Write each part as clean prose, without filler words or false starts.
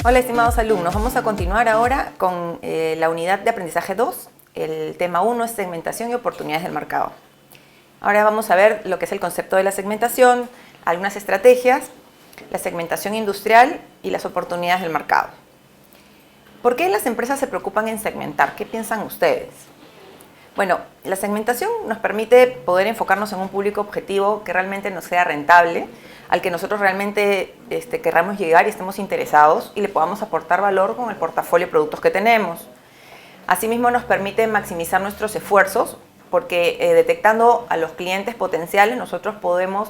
Hola, estimados alumnos. Vamos a continuar ahora con la unidad de aprendizaje 2. El tema 1 es segmentación y oportunidades del mercado. Ahora vamos a ver lo que es el concepto de la segmentación, algunas estrategias, la segmentación industrial y las oportunidades del mercado. ¿Por qué las empresas se preocupan en segmentar? ¿Qué piensan ustedes? Bueno, la segmentación nos permite poder enfocarnos en un público objetivo que realmente nos sea rentable, al que nosotros realmente querramos llegar y estemos interesados y le podamos aportar valor con el portafolio de productos que tenemos. Asimismo, nos permite maximizar nuestros esfuerzos porque detectando a los clientes potenciales nosotros podemos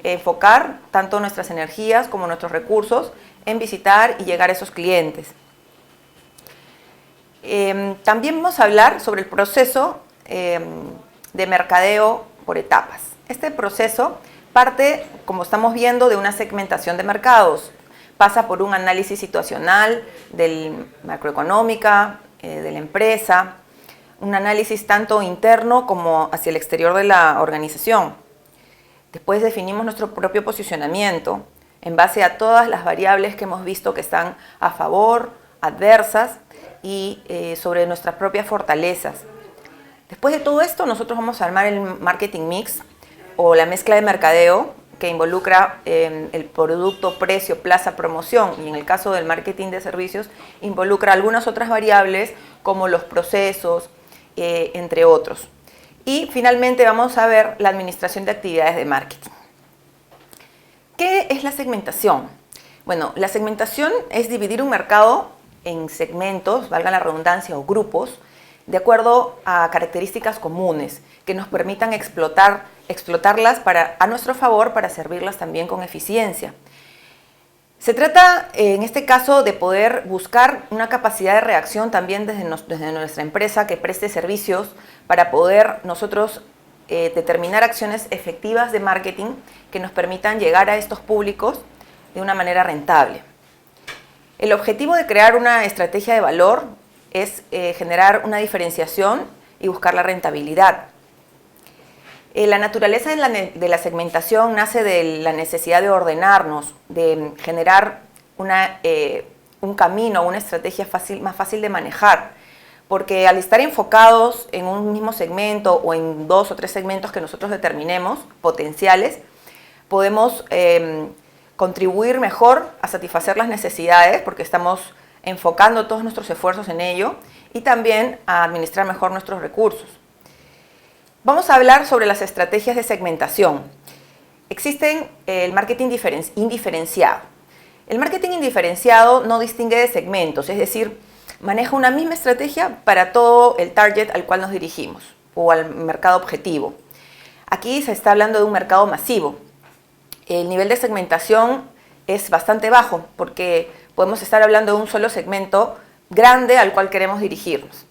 enfocar tanto nuestras energías como nuestros recursos en visitar y llegar a esos clientes. También vamos a hablar sobre el proceso de mercadeo por etapas. Este proceso parte, como estamos viendo, de una segmentación de mercados. Pasa por un análisis situacional del macroeconómica, de la empresa, un análisis tanto interno como hacia el exterior de la organización. Después definimos nuestro propio posicionamiento en base a todas las variables que hemos visto que están a favor, adversas y sobre nuestras propias fortalezas. Después de todo esto, nosotros vamos a armar el marketing mix o la mezcla de mercadeo que involucra el producto, precio, plaza, promoción, y en el caso del marketing de servicios involucra algunas otras variables como los procesos, entre otros. Y finalmente vamos a ver la administración de actividades de marketing. ¿Qué es la segmentación? Bueno, la segmentación es dividir un mercado en segmentos, valga la redundancia, o grupos, de acuerdo a características comunes que nos permitan explotarlas a nuestro favor para servirlas también con eficiencia. Se trata, en este caso, de poder buscar una capacidad de reacción también desde nuestra empresa que preste servicios para poder nosotros determinar acciones efectivas de marketing que nos permitan llegar a estos públicos de una manera rentable. El objetivo de crear una estrategia de valor es generar una diferenciación y buscar la rentabilidad. La naturaleza de la segmentación nace de la necesidad de ordenarnos, de generar un camino, una estrategia más fácil de manejar, porque al estar enfocados en un mismo segmento o en 2 o 3 segmentos que nosotros determinemos, potenciales, podemos contribuir mejor a satisfacer las necesidades porque estamos enfocando todos nuestros esfuerzos en ello y también a administrar mejor nuestros recursos. Vamos a hablar sobre las estrategias de segmentación. Existen el marketing indiferenciado. El marketing indiferenciado no distingue de segmentos, es decir, maneja una misma estrategia para todo el target al cual nos dirigimos o al mercado objetivo. Aquí se está hablando de un mercado masivo. El nivel de segmentación es bastante bajo porque podemos estar hablando de un solo segmento grande al cual queremos dirigirnos.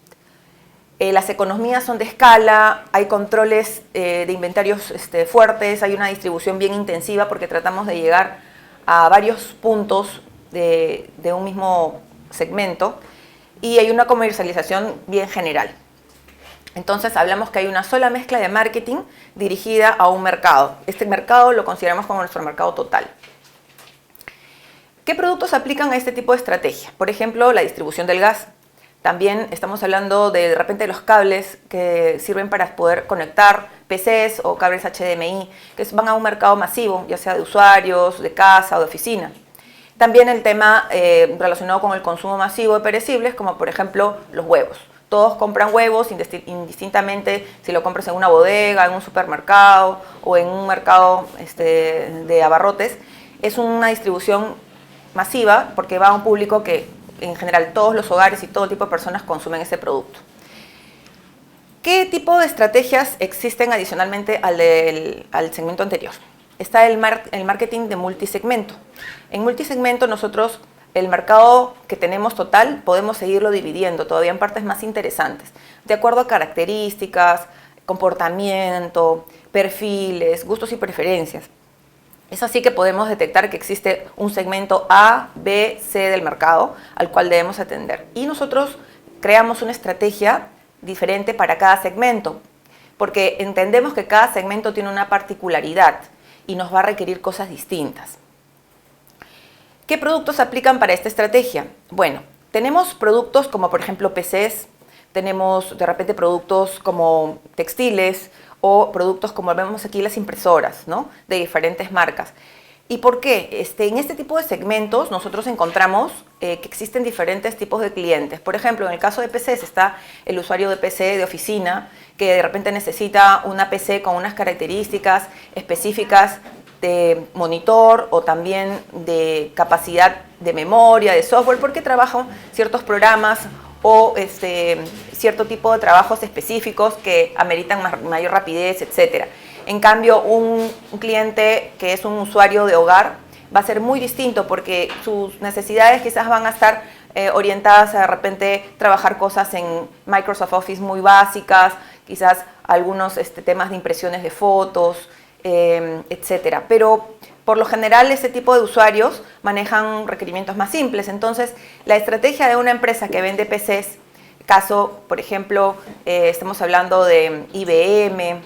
Las economías son de escala, hay controles de inventarios fuertes, hay una distribución bien intensiva porque tratamos de llegar a varios puntos de un mismo segmento y hay una comercialización bien general. Entonces hablamos que hay una sola mezcla de marketing dirigida a un mercado. Este mercado lo consideramos como nuestro mercado total. ¿Qué productos aplican a este tipo de estrategia? Por ejemplo, la distribución del gas. También estamos hablando de repente los cables que sirven para poder conectar PCs o cables HDMI, que van a un mercado masivo, ya sea de usuarios, de casa o de oficina. También el tema relacionado con el consumo masivo de perecibles, como por ejemplo los huevos. Todos compran huevos indistintamente si lo compras en una bodega, en un supermercado o en un mercado de abarrotes. Es una distribución masiva porque va a un público que en general todos los hogares y todo tipo de personas consumen ese producto. ¿Qué tipo de estrategias existen adicionalmente al segmento anterior? Está el marketing de multisegmento. En multisegmento nosotros el mercado que tenemos total podemos seguirlo dividiendo todavía en partes más interesantes, de acuerdo a características, comportamiento, perfiles, gustos y preferencias. Es así que podemos detectar que existe un segmento A, B, C del mercado al cual debemos atender. Y nosotros creamos una estrategia diferente para cada segmento, porque entendemos que cada segmento tiene una particularidad y nos va a requerir cosas distintas. ¿Qué productos aplican para esta estrategia? Bueno, tenemos productos como por ejemplo PCs, tenemos de repente productos como textiles o productos como vemos aquí las impresoras, ¿no? De diferentes marcas. ¿Y por qué? En este tipo de segmentos nosotros encontramos que existen diferentes tipos de clientes. Por ejemplo, en el caso de PCs está el usuario de PC de oficina que de repente necesita una PC con unas características específicas de monitor o también de capacidad de memoria, de software, porque trabajan ciertos programas o cierto tipo de trabajos específicos que ameritan mayor rapidez, etc. En cambio, un cliente que es un usuario de hogar va a ser muy distinto porque sus necesidades quizás van a estar orientadas a de repente trabajar cosas en Microsoft Office muy básicas, quizás algunos temas de impresiones de fotos, etcétera. Pero por lo general este tipo de usuarios manejan requerimientos más simples. Entonces, la estrategia de una empresa que vende PCs, caso, por ejemplo, estamos hablando de IBM,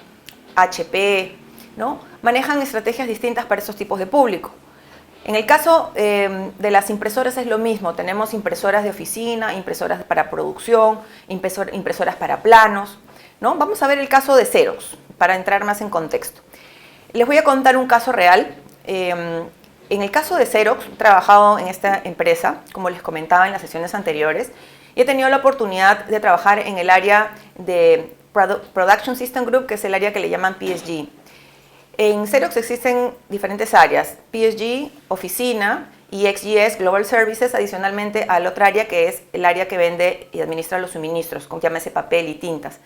HP, ¿no? Manejan estrategias distintas para esos tipos de público. En el caso de las impresoras es lo mismo. Tenemos impresoras de oficina, impresoras para producción, impresoras para planos, ¿no? Vamos a ver el caso de Xerox para entrar más en contexto. Les voy a contar un caso real. En el caso de Xerox, he trabajado en esta empresa, como les comentaba en las sesiones anteriores, y he tenido la oportunidad de trabajar en el área de Production System Group, que es el área que le llaman PSG. En Xerox existen diferentes áreas, PSG, oficina, y XGS, Global Services, adicionalmente al otra área que es el área que vende y administra los suministros, con llámese papel y tintas.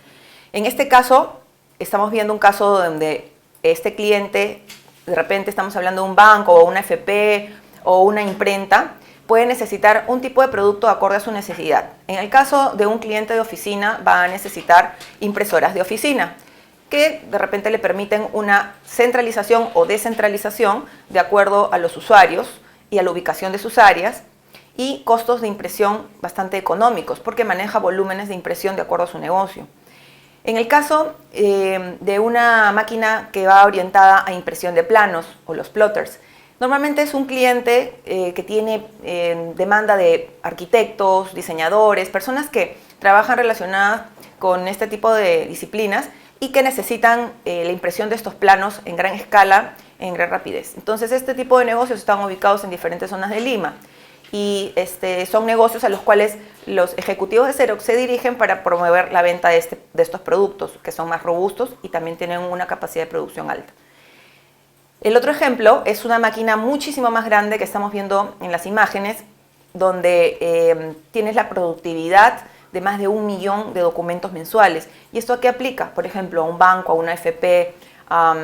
En este caso, estamos viendo un caso donde este cliente, de repente estamos hablando de un banco o una FP o una imprenta, puede necesitar un tipo de producto acorde a su necesidad. En el caso de un cliente de oficina, va a necesitar impresoras de oficina, que de repente le permiten una centralización o descentralización de acuerdo a los usuarios y a la ubicación de sus áreas, y costos de impresión bastante económicos, porque maneja volúmenes de impresión de acuerdo a su negocio. En el caso de una máquina que va orientada a impresión de planos o los plotters, normalmente es un cliente que tiene demanda de arquitectos, diseñadores, personas que trabajan relacionadas con este tipo de disciplinas y que necesitan la impresión de estos planos en gran escala, en gran rapidez. Entonces, este tipo de negocios están ubicados en diferentes zonas de Lima y son negocios a los cuales los ejecutivos de Xerox se dirigen para promover la venta de estos productos, que son más robustos y también tienen una capacidad de producción alta. El otro ejemplo es una máquina muchísimo más grande que estamos viendo en las imágenes, donde tienes la productividad de más de 1 millón de documentos mensuales. ¿Y esto a qué aplica? Por ejemplo, a un banco, a una FP, a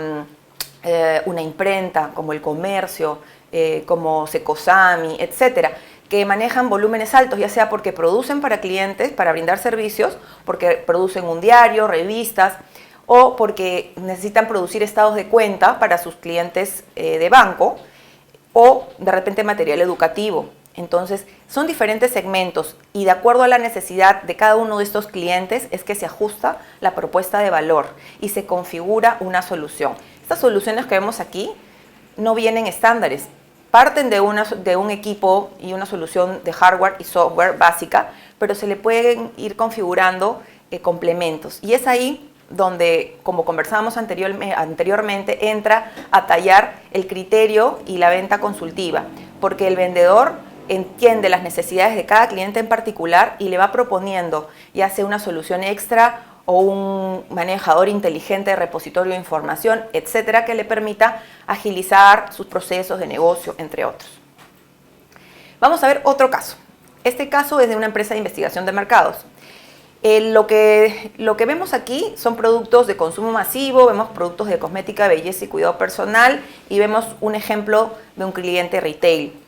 una imprenta como El Comercio, como Secosami, etcétera, que manejan volúmenes altos, ya sea porque producen para clientes, para brindar servicios, porque producen un diario, revistas, o porque necesitan producir estados de cuenta para sus clientes de banco, o de repente material educativo. Entonces, son diferentes segmentos y de acuerdo a la necesidad de cada uno de estos clientes es que se ajusta la propuesta de valor y se configura una solución. Estas soluciones que vemos aquí no vienen estándares, parten de un equipo y una solución de hardware y software básica, pero se le pueden ir configurando complementos. Y es ahí donde, como conversábamos anteriormente, entra a tallar el criterio y la venta consultiva, porque el vendedor entiende las necesidades de cada cliente en particular y le va proponiendo ya sea una solución extra o un manejador inteligente de repositorio de información, etcétera, que le permita agilizar sus procesos de negocio, entre otros. Vamos a ver otro caso. Este caso es de una empresa de investigación de mercados. Lo que vemos aquí son productos de consumo masivo, vemos productos de cosmética, belleza y cuidado personal y vemos un ejemplo de un cliente retail.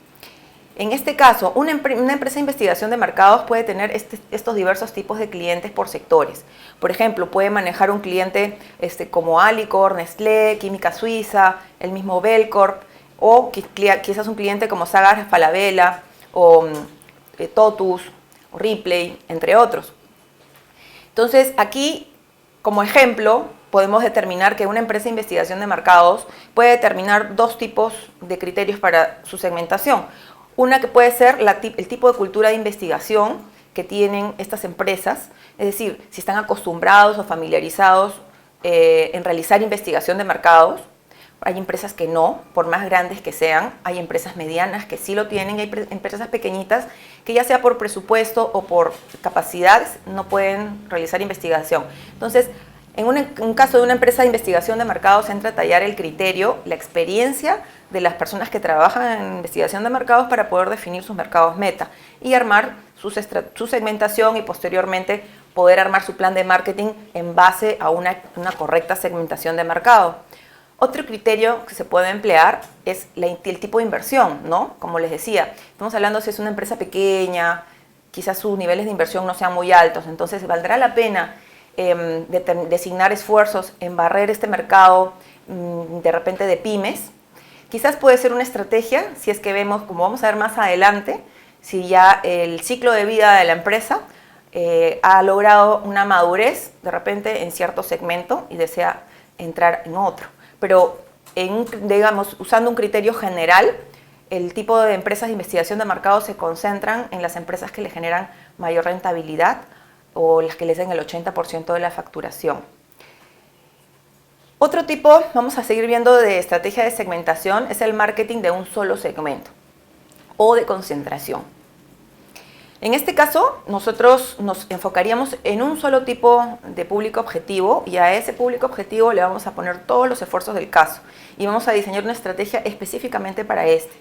En este caso, una empresa de investigación de mercados puede tener estos diversos tipos de clientes por sectores. Por ejemplo, puede manejar un cliente como Alicor, Nestlé, Química Suiza, el mismo Belcorp, o quizás un cliente como Sagar Falabella, o Totus, o Ripley, entre otros. Entonces, aquí, como ejemplo, podemos determinar que una empresa de investigación de mercados puede determinar 2 tipos de criterios para su segmentación. Una que puede ser el tipo de cultura de investigación que tienen estas empresas, es decir, si están acostumbrados o familiarizados en realizar investigación de mercados. Hay empresas que no, por más grandes que sean, hay empresas medianas que sí lo tienen, hay empresas pequeñitas que ya sea por presupuesto o por capacidades no pueden realizar investigación. Entonces, en un caso de una empresa de investigación de mercados entra a tallar el criterio, la experiencia de las personas que trabajan en investigación de mercados para poder definir sus mercados meta y armar su segmentación y posteriormente poder armar su plan de marketing en base a una correcta segmentación de mercado. Otro criterio que se puede emplear es el tipo de inversión, ¿no? Como les decía, estamos hablando si es una empresa pequeña, quizás sus niveles de inversión no sean muy altos, entonces valdrá la pena designar esfuerzos en barrer este mercado de repente de pymes. Quizás puede ser una estrategia si es que vemos, como vamos a ver más adelante, si ya el ciclo de vida de la empresa ha logrado una madurez de repente en cierto segmento y desea entrar en otro. Pero, digamos, usando un criterio general, el tipo de empresas de investigación de mercado se concentran en las empresas que le generan mayor rentabilidad o las que les den el 80% de la facturación. Otro tipo, vamos a seguir viendo, de estrategia de segmentación es el marketing de un solo segmento o de concentración. En este caso, nosotros nos enfocaríamos en un solo tipo de público objetivo y a ese público objetivo le vamos a poner todos los esfuerzos del caso y vamos a diseñar una estrategia específicamente para este.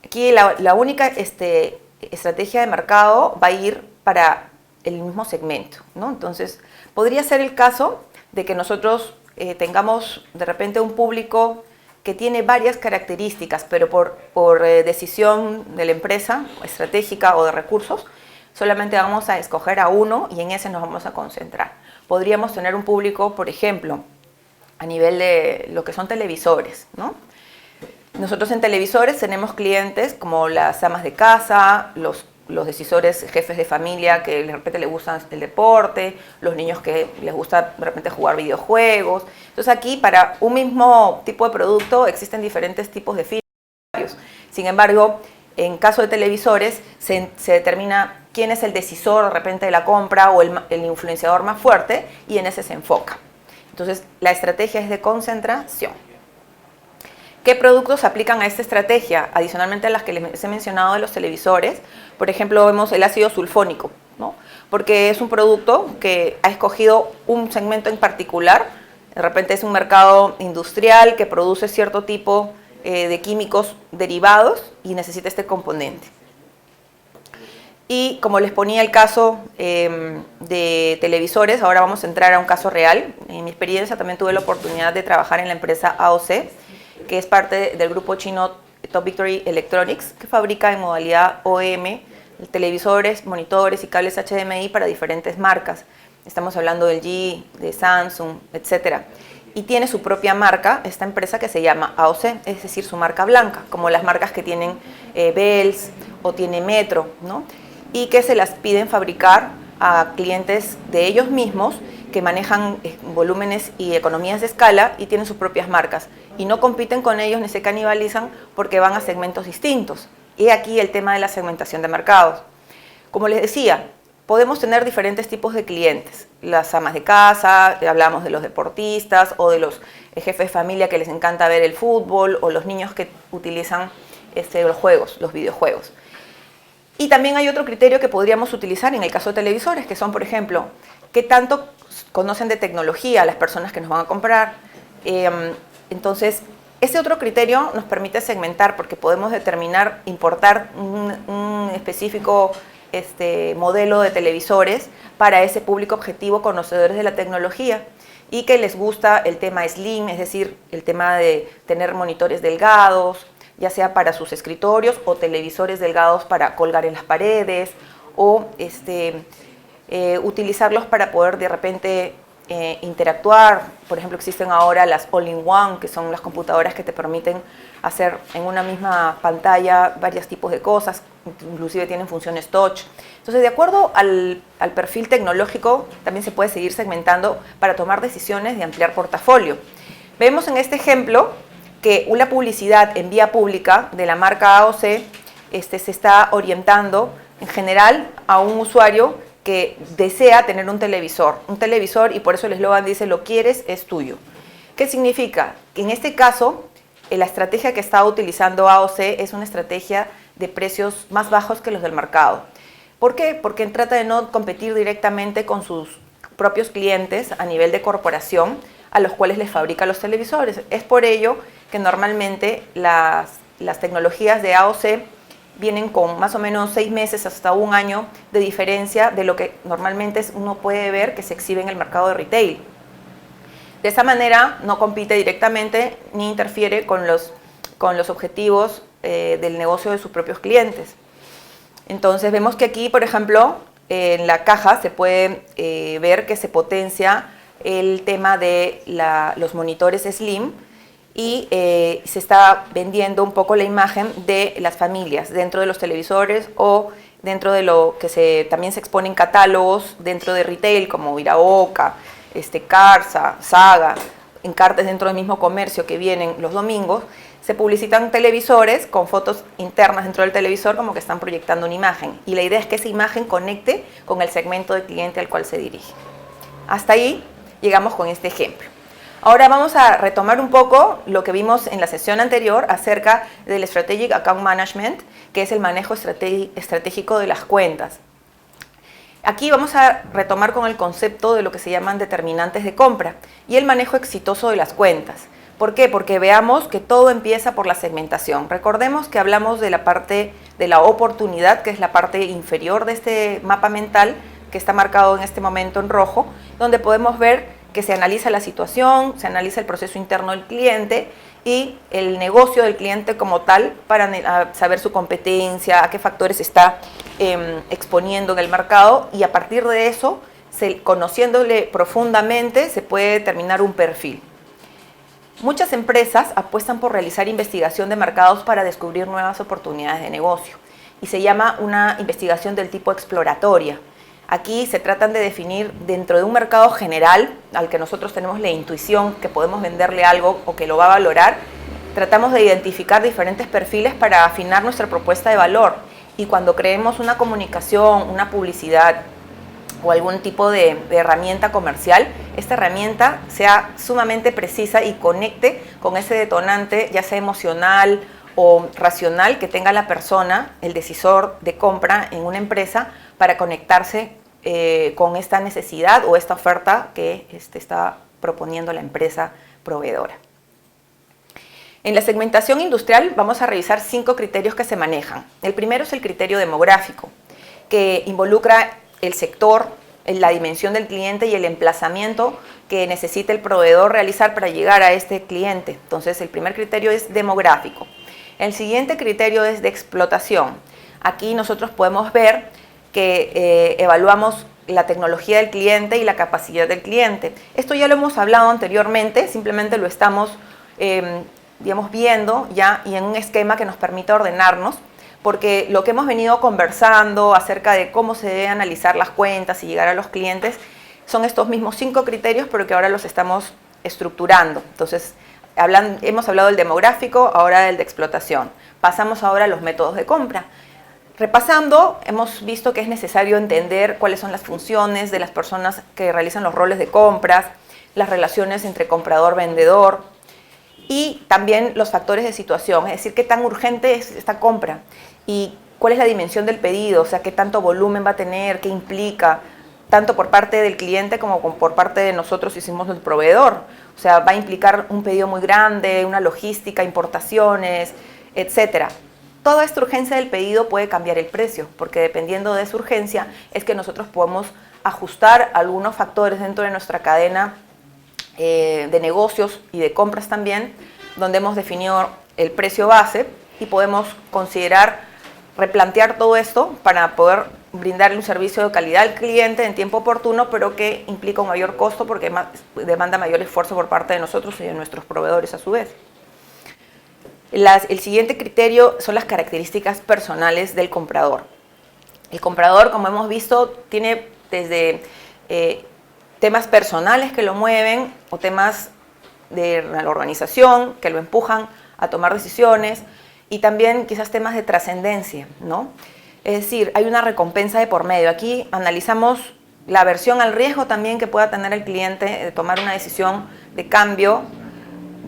Aquí la única estrategia de mercado va a ir para el mismo segmento, ¿no? Entonces, podría ser el caso de que nosotros tengamos de repente un público que tiene varias características, pero por decisión de la empresa estratégica o de recursos, solamente vamos a escoger a uno y en ese nos vamos a concentrar. Podríamos tener un público, por ejemplo, a nivel de lo que son televisores, ¿no? Nosotros en televisores tenemos clientes como las amas de casa, los decisores, jefes de familia que de repente les gusta el deporte, los niños que les gusta de repente jugar videojuegos. Entonces aquí para un mismo tipo de producto existen diferentes tipos de filtros. Sin embargo, en caso de televisores se determina quién es el decisor de repente de la compra o el influenciador más fuerte y en ese se enfoca. Entonces la estrategia es de concentración. ¿Qué productos se aplican a esta estrategia? Adicionalmente a las que les he mencionado de los televisores, por ejemplo, vemos el ácido sulfónico, ¿no? Porque es un producto que ha escogido un segmento en particular. De repente es un mercado industrial que produce cierto tipo de químicos derivados y necesita este componente. Y como les ponía el caso de televisores, ahora vamos a entrar a un caso real. En mi experiencia también tuve la oportunidad de trabajar en la empresa AOC, que es parte del grupo chino Top Victory Electronics, que fabrica en modalidad OEM televisores, monitores y cables HDMI para diferentes marcas. Estamos hablando del LG, de Samsung, etc. Y tiene su propia marca, esta empresa, que se llama AOC, es decir, su marca blanca, como las marcas que tienen Bells o tiene Metro, ¿no? Y que se las piden fabricar a clientes de ellos mismos que manejan volúmenes y economías de escala y tienen sus propias marcas y no compiten con ellos ni se canibalizan porque van a segmentos distintos. Y aquí el tema de la segmentación de mercados. Como les decía, podemos tener diferentes tipos de clientes. Las amas de casa, hablamos de los deportistas o de los jefes de familia que les encanta ver el fútbol o los niños que utilizan los juegos, los videojuegos. Y también hay otro criterio que podríamos utilizar en el caso de televisores, que son, por ejemplo, qué tanto conocen de tecnología las personas que nos van a comprar. Entonces, ese otro criterio nos permite segmentar porque podemos determinar, importar un específico modelo de televisores para ese público objetivo conocedores de la tecnología y que les gusta el tema slim, es decir, el tema de tener monitores delgados, ya sea para sus escritorios o televisores delgados para colgar en las paredes o utilizarlos para poder de repente interactuar. Por ejemplo, existen ahora las all-in-one, que son las computadoras que te permiten hacer en una misma pantalla varios tipos de cosas, inclusive tienen funciones touch. Entonces, de acuerdo al perfil tecnológico, también se puede seguir segmentando para tomar decisiones de ampliar portafolio. Vemos en este ejemplo que una publicidad en vía pública de la marca AOC se está orientando en general a un usuario que desea tener un televisor, y por eso el eslogan dice: lo quieres, es tuyo. ¿Qué significa? Que en este caso, la estrategia que está utilizando AOC es una estrategia de precios más bajos que los del mercado. ¿Por qué? Porque trata de no competir directamente con sus propios clientes a nivel de corporación, a los cuales les fabrica los televisores. Es por ello que normalmente las tecnologías de AOC vienen con más o menos 6 meses hasta un año de diferencia de lo que normalmente uno puede ver que se exhibe en el mercado de retail. De esa manera no compite directamente ni interfiere con los objetivos del negocio de sus propios clientes. Entonces vemos que aquí, por ejemplo, en la caja se puede ver que se potencia el tema de los monitores Slim y se está vendiendo un poco la imagen de las familias dentro de los televisores o dentro de lo que también se expone en catálogos dentro de retail como Iraoka, Carsa, Saga, encartes dentro del mismo comercio que vienen los domingos. Se publicitan televisores con fotos internas dentro del televisor como que están proyectando una imagen. Y la idea es que esa imagen conecte con el segmento de cliente al cual se dirige. Hasta ahí llegamos con este ejemplo. Ahora vamos a retomar un poco lo que vimos en la sesión anterior acerca del Strategic Account Management, que es el manejo estratégico de las cuentas. Aquí vamos a retomar con el concepto de lo que se llaman determinantes de compra y el manejo exitoso de las cuentas. ¿Por qué? Porque veamos que todo empieza por la segmentación. Recordemos que hablamos de la parte de la oportunidad, que es la parte inferior de este mapa mental, que está marcado en este momento en rojo, donde podemos ver que se analiza la situación, se analiza el proceso interno del cliente y el negocio del cliente como tal para saber su competencia, a qué factores está exponiendo en el mercado, y a partir de eso, conociéndole profundamente, se puede determinar un perfil. Muchas empresas apuestan por realizar investigación de mercados para descubrir nuevas oportunidades de negocio y se llama una investigación del tipo exploratoria. Aquí se tratan de definir dentro de un mercado general al que nosotros tenemos la intuición que podemos venderle algo o que lo va a valorar. Tratamos de identificar diferentes perfiles para afinar nuestra propuesta de valor, y cuando creemos una comunicación, una publicidad o algún tipo de herramienta comercial, esta herramienta sea sumamente precisa y conecte con ese detonante, ya sea emocional o racional, que tenga la persona, el decisor de compra en una empresa, para conectarse con esta necesidad o esta oferta que está proponiendo la empresa proveedora. En la segmentación industrial vamos a revisar 5 criterios que se manejan. El primero es el criterio demográfico, que involucra el sector, la dimensión del cliente y el emplazamiento que necesita el proveedor realizar para llegar a este cliente. Entonces, el primer criterio es demográfico. El siguiente criterio es de explotación. Aquí nosotros podemos ver que evaluamos la tecnología del cliente y la capacidad del cliente. Esto ya lo hemos hablado anteriormente, simplemente lo estamos viendo ya y en un esquema que nos permite ordenarnos, porque lo que hemos venido conversando acerca de cómo se debe analizar las cuentas y llegar a los clientes son estos mismos 5 criterios, pero que ahora los estamos estructurando. Entonces, hemos hablado del demográfico, ahora del de explotación. Pasamos ahora a los métodos de compra. Repasando, hemos visto que es necesario entender cuáles son las funciones de las personas que realizan los roles de compras, las relaciones entre comprador-vendedor y también los factores de situación, es decir, qué tan urgente es esta compra y cuál es la dimensión del pedido, o sea, qué tanto volumen va a tener, qué implica, tanto por parte del cliente como por parte de nosotros si somos el proveedor. O sea, va a implicar un pedido muy grande, una logística, importaciones, etcétera. Toda esta urgencia del pedido puede cambiar el precio, porque dependiendo de esa urgencia es que nosotros podemos ajustar algunos factores dentro de nuestra cadena de negocios y de compras también, donde hemos definido el precio base y podemos considerar replantear todo esto para poder brindarle un servicio de calidad al cliente en tiempo oportuno, pero que implica un mayor costo porque demanda mayor esfuerzo por parte de nosotros y de nuestros proveedores a su vez. El siguiente criterio son las características personales del comprador. El comprador, como hemos visto, tiene desde temas personales que lo mueven o temas de la organización que lo empujan a tomar decisiones, y también quizás temas de trascendencia, ¿no? Es decir, hay una recompensa de por medio. Aquí analizamos la aversión al riesgo también que pueda tener el cliente de tomar una decisión de cambio,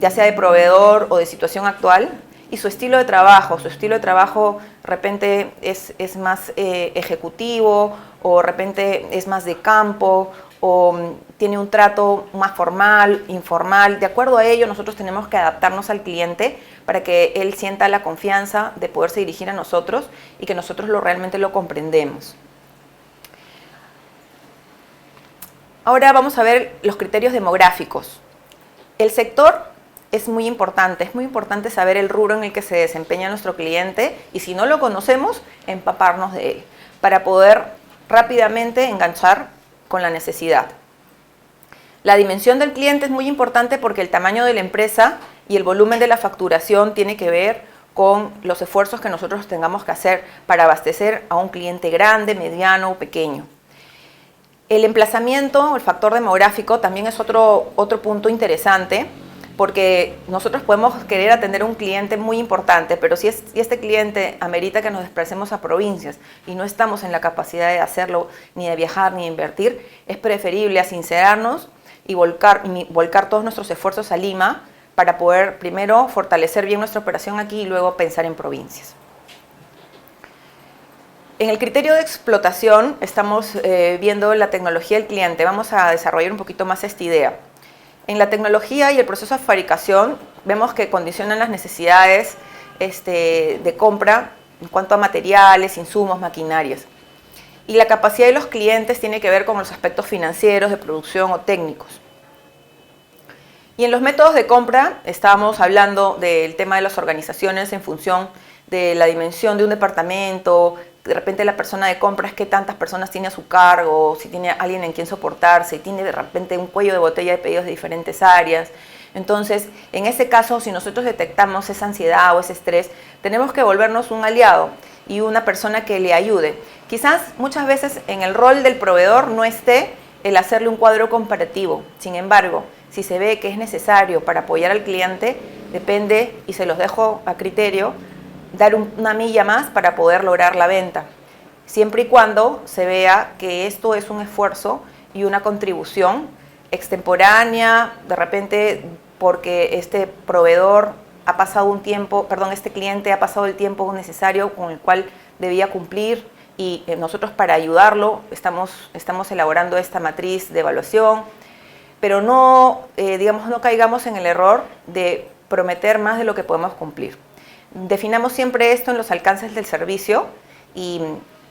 ya sea de proveedor o de situación actual, y su estilo de trabajo. Su estilo de trabajo de repente es más ejecutivo, o de repente es más de campo, o tiene un trato más formal, informal. De acuerdo a ello, nosotros tenemos que adaptarnos al cliente para que él sienta la confianza de poderse dirigir a nosotros y que nosotros realmente lo comprendemos. Ahora vamos a ver los criterios demográficos. El sector es muy importante saber el rubro en el que se desempeña nuestro cliente y si no lo conocemos, empaparnos de él para poder rápidamente enganchar con la necesidad. La dimensión del cliente es muy importante porque el tamaño de la empresa y el volumen de la facturación tiene que ver con los esfuerzos que nosotros tengamos que hacer para abastecer a un cliente grande, mediano o pequeño. El emplazamiento, el factor demográfico, también es otro punto interesante, porque nosotros podemos querer atender a un cliente muy importante, pero si este cliente amerita que nos desplacemos a provincias y no estamos en la capacidad de hacerlo, ni de viajar, ni de invertir, es preferible asincerarnos y volcar todos nuestros esfuerzos a Lima para poder primero fortalecer bien nuestra operación aquí y luego pensar en provincias. En el criterio de explotación estamos viendo la tecnología del cliente. Vamos a desarrollar un poquito más esta idea. En la tecnología y el proceso de fabricación vemos que condicionan las necesidades de compra en cuanto a materiales, insumos, maquinarias. Y la capacidad de los clientes tiene que ver con los aspectos financieros, de producción o técnicos. Y en los métodos de compra estábamos hablando del tema de las organizaciones en función de la dimensión de un departamento. De repente la persona de compras, qué tantas personas tiene a su cargo, si tiene alguien en quien soportarse, tiene de repente un cuello de botella de pedidos de diferentes áreas. Entonces, en ese caso, si nosotros detectamos esa ansiedad o ese estrés, tenemos que volvernos un aliado y una persona que le ayude. Quizás muchas veces en el rol del proveedor no esté el hacerle un cuadro comparativo. Sin embargo, si se ve que es necesario para apoyar al cliente, depende, y se los dejo a criterio, dar una milla más para poder lograr la venta, siempre y cuando se vea que esto es un esfuerzo y una contribución extemporánea, de repente porque este proveedor ha pasado un tiempo, este cliente ha pasado el tiempo necesario con el cual debía cumplir y nosotros para ayudarlo estamos elaborando esta matriz de evaluación, pero no caigamos en el error de prometer más de lo que podemos cumplir. Definamos siempre esto en los alcances del servicio y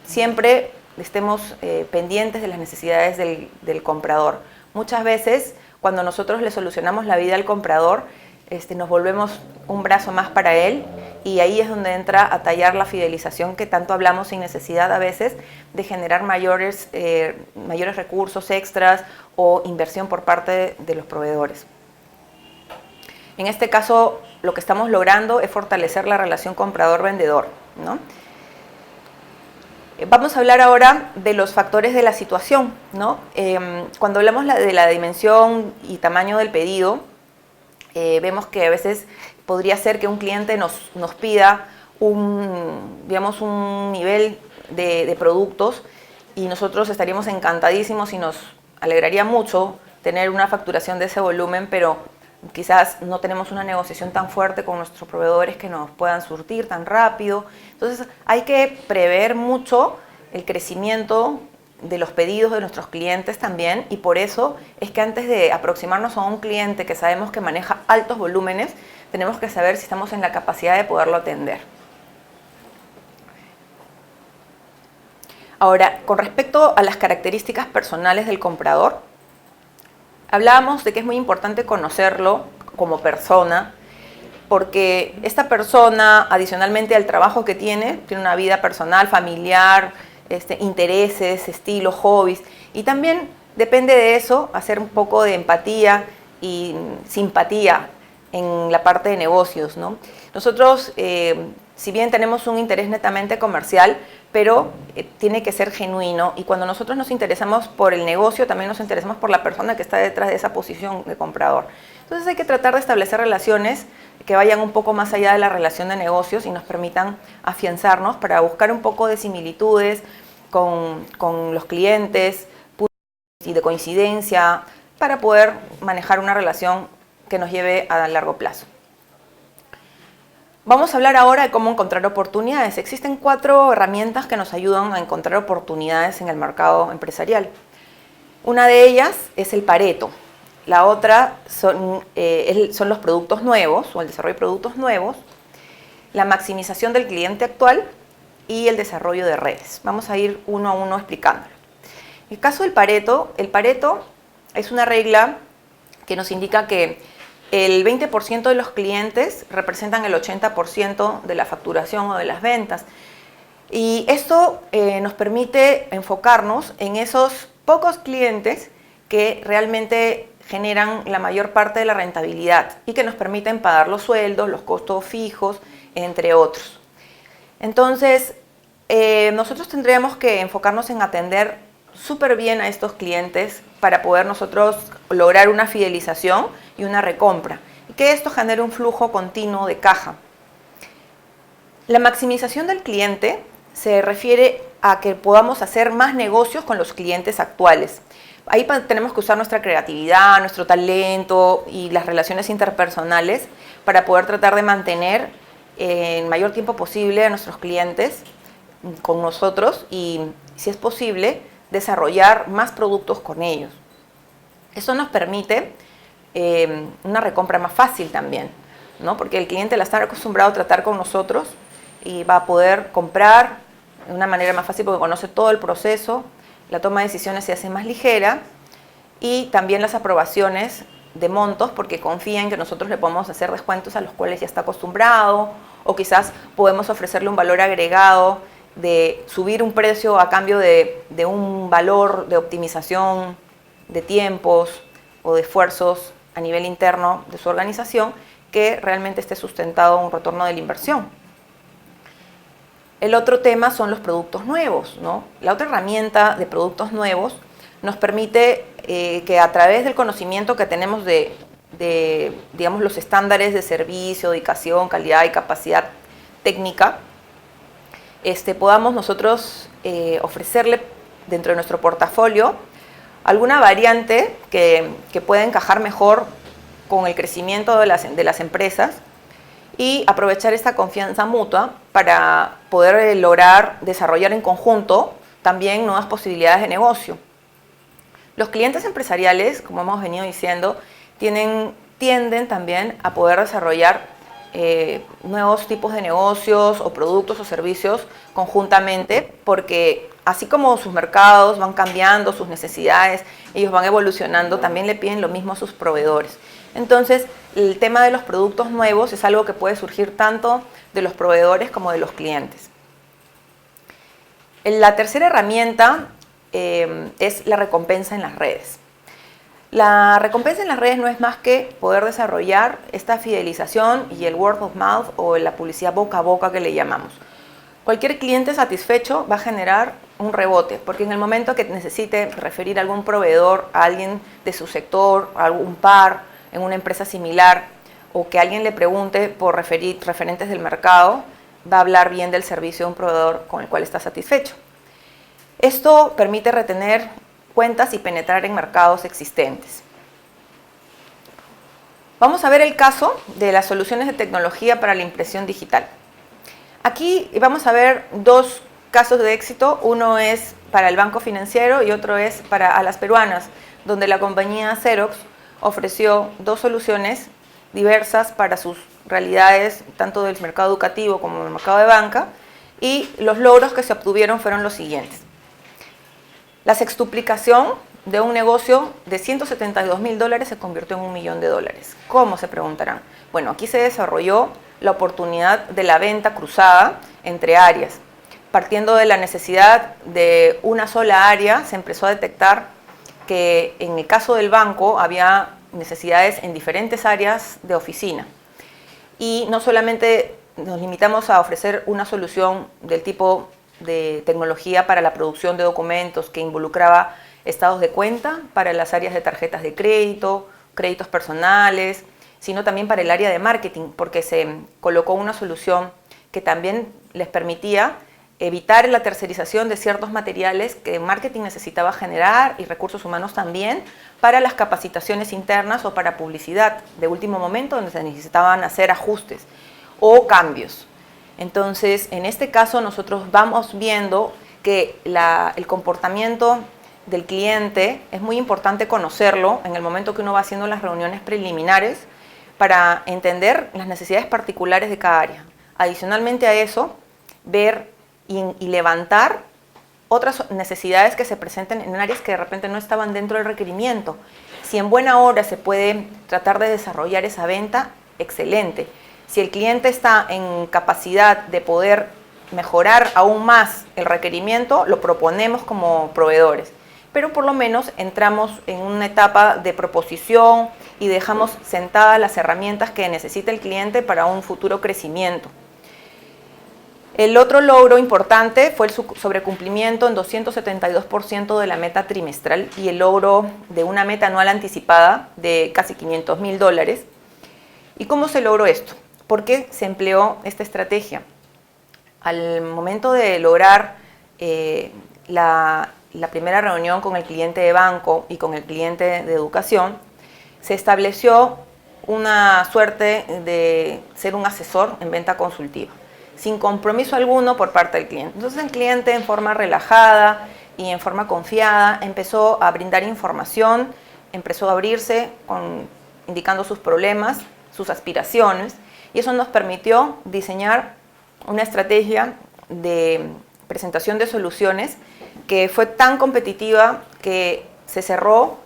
siempre estemos pendientes de las necesidades del comprador. Muchas veces, cuando nosotros le solucionamos la vida al comprador, nos volvemos un brazo más para él y ahí es donde entra a tallar la fidelización que tanto hablamos sin necesidad a veces de generar mayores recursos extras o inversión por parte de los proveedores. En este caso, lo que estamos logrando es fortalecer la relación comprador-vendedor, ¿no? Vamos a hablar ahora de los factores de la situación, ¿no? Cuando hablamos de la dimensión y tamaño del pedido, vemos que a veces podría ser que un cliente nos pida un nivel de productos y nosotros estaríamos encantadísimos y nos alegraría mucho tener una facturación de ese volumen, pero quizás no tenemos una negociación tan fuerte con nuestros proveedores que nos puedan surtir tan rápido. Entonces hay que prever mucho el crecimiento de los pedidos de nuestros clientes también y por eso es que antes de aproximarnos a un cliente que sabemos que maneja altos volúmenes, tenemos que saber si estamos en la capacidad de poderlo atender. Ahora, con respecto a las características personales del comprador, hablábamos de que es muy importante conocerlo como persona, porque esta persona, adicionalmente al trabajo que tiene una vida personal, familiar, intereses, estilos, hobbies, y también depende de eso hacer un poco de empatía y simpatía en la parte de negocios, ¿no? Nosotros, si bien tenemos un interés netamente comercial, pero tiene que ser genuino y cuando nosotros nos interesamos por el negocio, también nos interesamos por la persona que está detrás de esa posición de comprador. Entonces hay que tratar de establecer relaciones que vayan un poco más allá de la relación de negocios y nos permitan afianzarnos para buscar un poco de similitudes con los clientes, puntos de coincidencia, para poder manejar una relación que nos lleve a largo plazo. Vamos a hablar ahora de cómo encontrar oportunidades. Existen 4 herramientas que nos ayudan a encontrar oportunidades en el mercado empresarial. Una de ellas es el Pareto. La otra son los productos nuevos o el desarrollo de productos nuevos, la maximización del cliente actual y el desarrollo de redes. Vamos a ir uno a uno explicándolo. En el caso del Pareto, el Pareto es una regla que nos indica que el 20% de los clientes representan el 80% de la facturación o de las ventas. Y esto nos permite enfocarnos en esos pocos clientes que realmente generan la mayor parte de la rentabilidad y que nos permiten pagar los sueldos, los costos fijos, entre otros. Entonces, nosotros tendríamos que enfocarnos en atender súper bien a estos clientes para poder nosotros lograr una fidelización y una recompra, y que esto genere un flujo continuo de caja. La maximización del cliente se refiere a que podamos hacer más negocios con los clientes actuales. Ahí tenemos que usar nuestra creatividad, nuestro talento y las relaciones interpersonales para poder tratar de mantener el mayor tiempo posible a nuestros clientes con nosotros y, si es posible, desarrollar más productos con ellos. Eso nos permite una recompra más fácil también, ¿no? Porque el cliente al estar acostumbrado a tratar con nosotros y va a poder comprar de una manera más fácil porque conoce todo el proceso, la toma de decisiones se hace más ligera y también las aprobaciones de montos porque confía en que nosotros le podemos hacer descuentos a los cuales ya está acostumbrado o quizás podemos ofrecerle un valor agregado de subir un precio a cambio de un valor de optimización de tiempos o de esfuerzos a nivel interno de su organización que realmente esté sustentado en un retorno de la inversión. El otro tema son los productos nuevos, ¿no? La otra herramienta de productos nuevos nos permite que a través del conocimiento que tenemos de digamos, los estándares de servicio, dedicación, calidad y capacidad técnica, podamos nosotros ofrecerle dentro de nuestro portafolio alguna variante que pueda encajar mejor con el crecimiento de las empresas y aprovechar esta confianza mutua para poder lograr desarrollar en conjunto también nuevas posibilidades de negocio. Los clientes empresariales, como hemos venido diciendo, tienden también a poder desarrollar nuevos tipos de negocios o productos o servicios conjuntamente, porque así como sus mercados van cambiando, sus necesidades, ellos van evolucionando, también le piden lo mismo a sus proveedores. Entonces, el tema de los productos nuevos es algo que puede surgir tanto de los proveedores como de los clientes. La tercera herramienta es la recompensa en las redes. La recompensa en las redes no es más que poder desarrollar esta fidelización y el word of mouth o la publicidad boca a boca que le llamamos. Cualquier cliente satisfecho va a generar un rebote, porque en el momento que necesite referir a algún proveedor, a alguien de su sector, a algún par en una empresa similar, o que alguien le pregunte por referentes del mercado, va a hablar bien del servicio de un proveedor con el cual está satisfecho. Esto permite retener cuentas y penetrar en mercados existentes. Vamos a ver el caso de las soluciones de tecnología para la impresión digital. Aquí vamos a ver 2 casos de éxito. Uno es para el Banco Financiero y otro es para Alas Peruanas, donde la compañía Xerox ofreció 2 soluciones diversas para sus realidades, tanto del mercado educativo como del mercado de banca, y los logros que se obtuvieron fueron los siguientes. La sextuplicación de un negocio de $172.000 se convirtió en $1 millón. ¿Cómo? Se preguntarán. Bueno, aquí se desarrolló la oportunidad de la venta cruzada entre áreas. Partiendo de la necesidad de una sola área, se empezó a detectar que en el caso del banco había necesidades en diferentes áreas de oficina. Y no solamente nos limitamos a ofrecer una solución del tipo de tecnología para la producción de documentos que involucraba estados de cuenta para las áreas de tarjetas de crédito, créditos personales sino también para el área de marketing, porque se colocó una solución que también les permitía evitar la tercerización de ciertos materiales que marketing necesitaba generar y recursos humanos también para las capacitaciones internas o para publicidad de último momento donde se necesitaban hacer ajustes o cambios. Entonces, en este caso nosotros vamos viendo que el comportamiento del cliente es muy importante conocerlo en el momento que uno va haciendo las reuniones preliminares para entender las necesidades particulares de cada área. Adicionalmente a eso, ver y levantar otras necesidades que se presenten en áreas que de repente no estaban dentro del requerimiento. Si en buena hora se puede tratar de desarrollar esa venta, excelente. Si el cliente está en capacidad de poder mejorar aún más el requerimiento, lo proponemos como proveedores. Pero por lo menos entramos en una etapa de proposición y dejamos sentadas las herramientas que necesita el cliente para un futuro crecimiento. El otro logro importante fue el sobrecumplimiento en 272% de la meta trimestral y el logro de una meta anual anticipada de casi $500.000. ¿Y cómo se logró esto? ¿Por qué se empleó esta estrategia? Al momento de lograr la primera reunión con el cliente de banco y con el cliente de educación, se estableció una suerte de ser un asesor en venta consultiva, sin compromiso alguno por parte del cliente. Entonces el cliente, en forma relajada y en forma confiada, empezó a brindar información, empezó a abrirse indicando sus problemas, sus aspiraciones, y eso nos permitió diseñar una estrategia de presentación de soluciones que fue tan competitiva que se cerró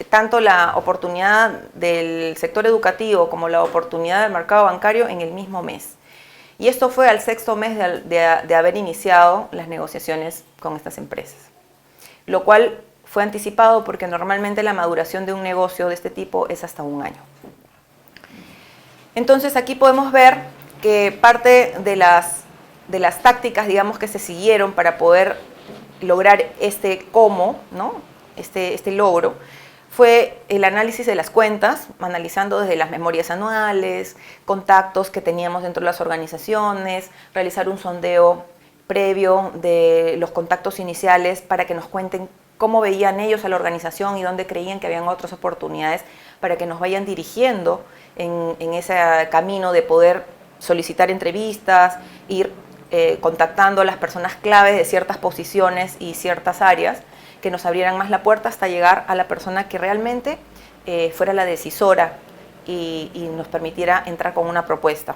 tanto la oportunidad del sector educativo como la oportunidad del mercado bancario en el mismo mes. Y esto fue al 6º mes de haber iniciado las negociaciones con estas empresas, lo cual fue anticipado porque normalmente la maduración de un negocio de este tipo es hasta un año. Entonces aquí podemos ver que parte de las tácticas, digamos, que se siguieron para poder lograr este ¿no? este logro, fue el análisis de las cuentas, analizando desde las memorias anuales, contactos que teníamos dentro de las organizaciones, realizar un sondeo previo de los contactos iniciales para que nos cuenten cómo veían ellos a la organización y dónde creían que habían otras oportunidades para que nos vayan dirigiendo en ese camino de poder solicitar entrevistas, ir contactando a las personas clave de ciertas posiciones y ciertas áreas que nos abrieran más la puerta hasta llegar a la persona que realmente fuera la decisora y nos permitiera entrar con una propuesta.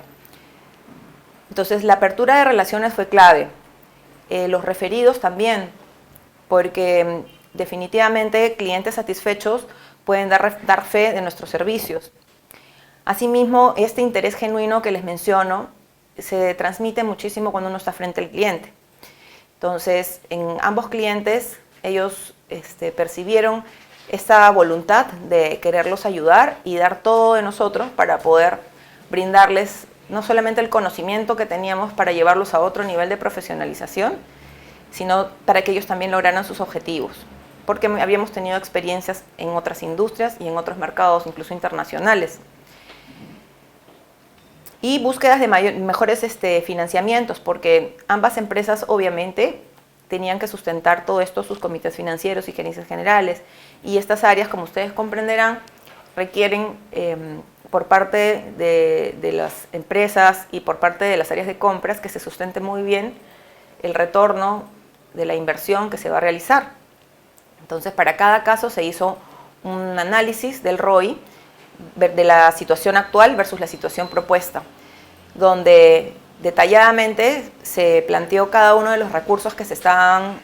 Entonces, la apertura de relaciones fue clave. Los referidos también, porque definitivamente clientes satisfechos pueden dar fe de nuestros servicios. Asimismo, este interés genuino que les menciono se transmite muchísimo cuando uno está frente al cliente. Entonces, en ambos clientes, ellos percibieron esta voluntad de quererlos ayudar y dar todo de nosotros para poder brindarles no solamente el conocimiento que teníamos para llevarlos a otro nivel de profesionalización, sino para que ellos también lograran sus objetivos, porque habíamos tenido experiencias en otras industrias y en otros mercados, incluso internacionales. Y búsquedas de mejores financiamientos, porque ambas empresas obviamente tenían que sustentar todo esto, sus comités financieros y gerencias generales. Y estas áreas, como ustedes comprenderán, requieren por parte de las empresas y por parte de las áreas de compras que se sustente muy bien el retorno de la inversión que se va a realizar. Entonces, para cada caso se hizo un análisis del ROI, de la situación actual versus la situación propuesta, donde detalladamente se planteó cada uno de los recursos que se estaban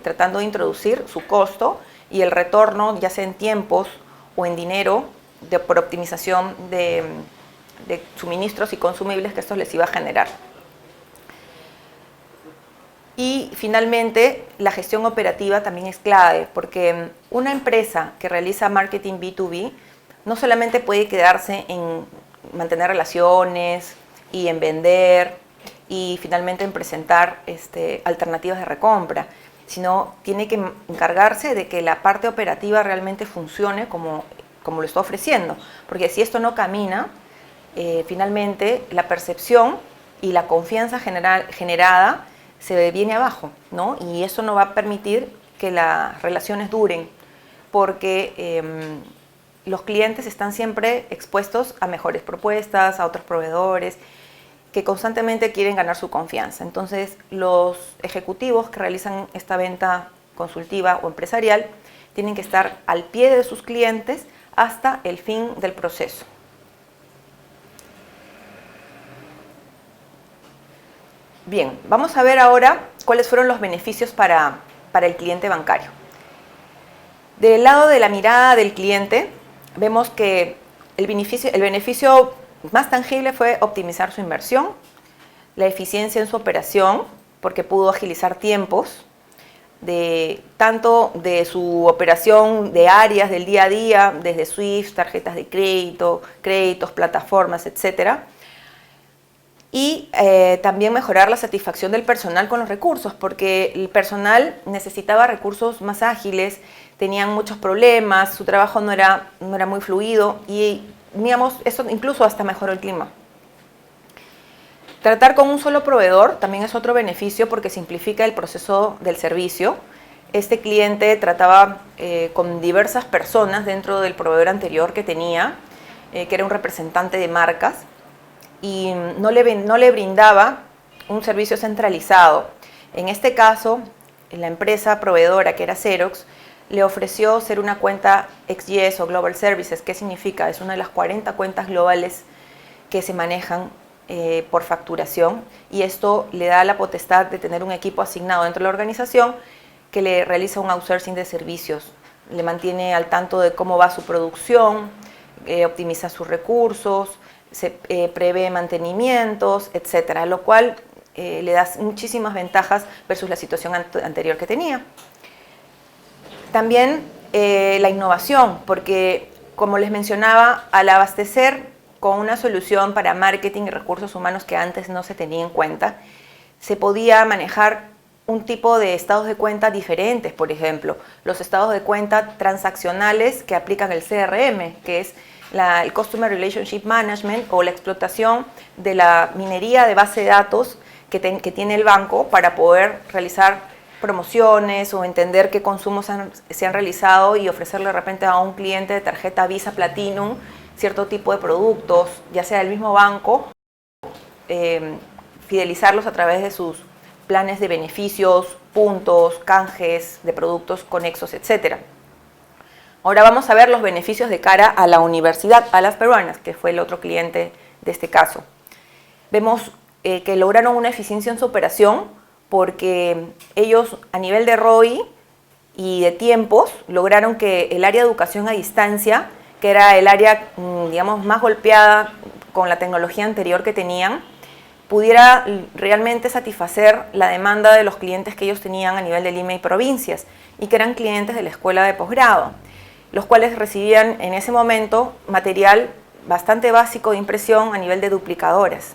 tratando de introducir, su costo y el retorno, ya sea en tiempos o en dinero, por optimización de suministros y consumibles que esto les iba a generar. Y finalmente, la gestión operativa también es clave, porque una empresa que realiza marketing B2B no solamente puede quedarse en mantener relaciones y en vender y finalmente en presentar alternativas de recompra, sino tiene que encargarse de que la parte operativa realmente funcione como como lo está ofreciendo, porque si esto no camina, finalmente la percepción y la confianza generada se viene abajo, ¿no? Y eso no va a permitir que las relaciones duren, porque los clientes están siempre expuestos a mejores propuestas, a otros proveedores, que constantemente quieren ganar su confianza. Entonces, los ejecutivos que realizan esta venta consultiva o empresarial tienen que estar al pie de sus clientes hasta el fin del proceso. Bien, vamos a ver ahora cuáles fueron los beneficios para el cliente bancario. Del lado de la mirada del cliente, vemos que el beneficio más tangible fue optimizar su inversión, la eficiencia en su operación, porque pudo agilizar tiempos, tanto de su operación de áreas del día a día, desde SWIFT, tarjetas de crédito, créditos, plataformas, etc. Y también mejorar la satisfacción del personal con los recursos, porque el personal necesitaba recursos más ágiles, tenían muchos problemas, su trabajo no era muy fluido y, digamos, eso incluso hasta mejoró el clima. Tratar con un solo proveedor también es otro beneficio porque simplifica el proceso del servicio. Este cliente trataba con diversas personas dentro del proveedor anterior que tenía, que era un representante de marcas, y no le brindaba un servicio centralizado. En este caso, la empresa proveedora, que era Xerox, le ofreció ser una cuenta XYS o Global Services. ¿Qué significa? Es una de las 40 cuentas globales que se manejan por facturación, y esto le da la potestad de tener un equipo asignado dentro de la organización que le realiza un outsourcing de servicios, le mantiene al tanto de cómo va su producción, optimiza sus recursos, se prevé mantenimientos, etcétera, lo cual le da muchísimas ventajas versus la situación anterior que tenía. También la innovación, porque como les mencionaba, al abastecer con una solución para marketing y recursos humanos que antes no se tenía en cuenta, se podía manejar un tipo de estados de cuenta diferentes. Por ejemplo, los estados de cuenta transaccionales que aplican el CRM, que es el Customer Relationship Management, o la explotación de la minería de base de datos que tiene el banco para poder realizar promociones o entender qué consumos se han realizado y ofrecerle de repente a un cliente de tarjeta Visa Platinum cierto tipo de productos, ya sea del mismo banco, fidelizarlos a través de sus planes de beneficios, puntos, canjes de productos conexos, etc. Ahora vamos a ver los beneficios de cara a la universidad, a las peruanas, que fue el otro cliente de este caso. Vemos que lograron una eficiencia en su operación porque ellos, a nivel de ROI y de tiempos, lograron que el área de educación a distancia, que era el área, digamos, más golpeada con la tecnología anterior que tenían, pudiera realmente satisfacer la demanda de los clientes que ellos tenían a nivel de Lima y provincias, y que eran clientes de la escuela de posgrado, los cuales recibían en ese momento material bastante básico de impresión a nivel de duplicadoras,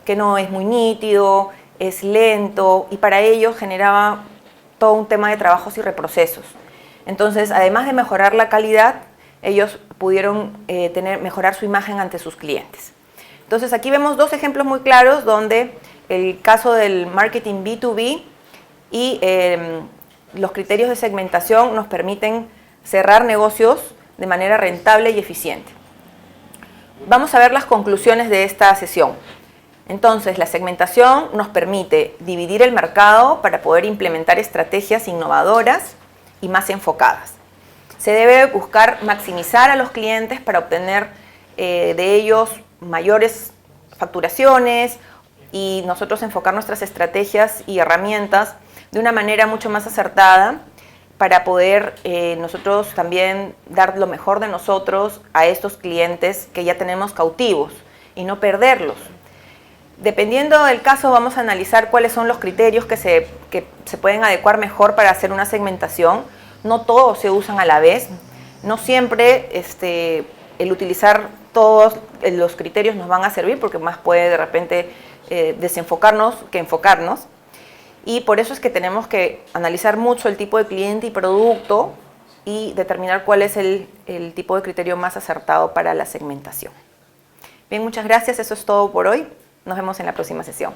que no es muy nítido, es lento, y para ellos generaba todo un tema de trabajos y reprocesos. Entonces, además de mejorar la calidad, ellos pudieron mejorar su imagen ante sus clientes. Entonces, aquí vemos dos ejemplos muy claros donde el caso del marketing B2B y los criterios de segmentación nos permiten cerrar negocios de manera rentable y eficiente. Vamos a ver las conclusiones de esta sesión. Entonces, la segmentación nos permite dividir el mercado para poder implementar estrategias innovadoras y más enfocadas. Se debe buscar maximizar a los clientes para obtener de ellos mayores facturaciones y nosotros enfocar nuestras estrategias y herramientas de una manera mucho más acertada para poder nosotros también dar lo mejor de nosotros a estos clientes que ya tenemos cautivos y no perderlos. Dependiendo del caso, vamos a analizar cuáles son los criterios que se pueden adecuar mejor para hacer una segmentación. No todos se usan a la vez. No siempre el utilizar todos los criterios nos van a servir, porque más puede de repente desenfocarnos que enfocarnos. Y por eso es que tenemos que analizar mucho el tipo de cliente y producto y determinar cuál es el tipo de criterio más acertado para la segmentación. Bien, muchas gracias. Eso es todo por hoy. Nos vemos en la próxima sesión.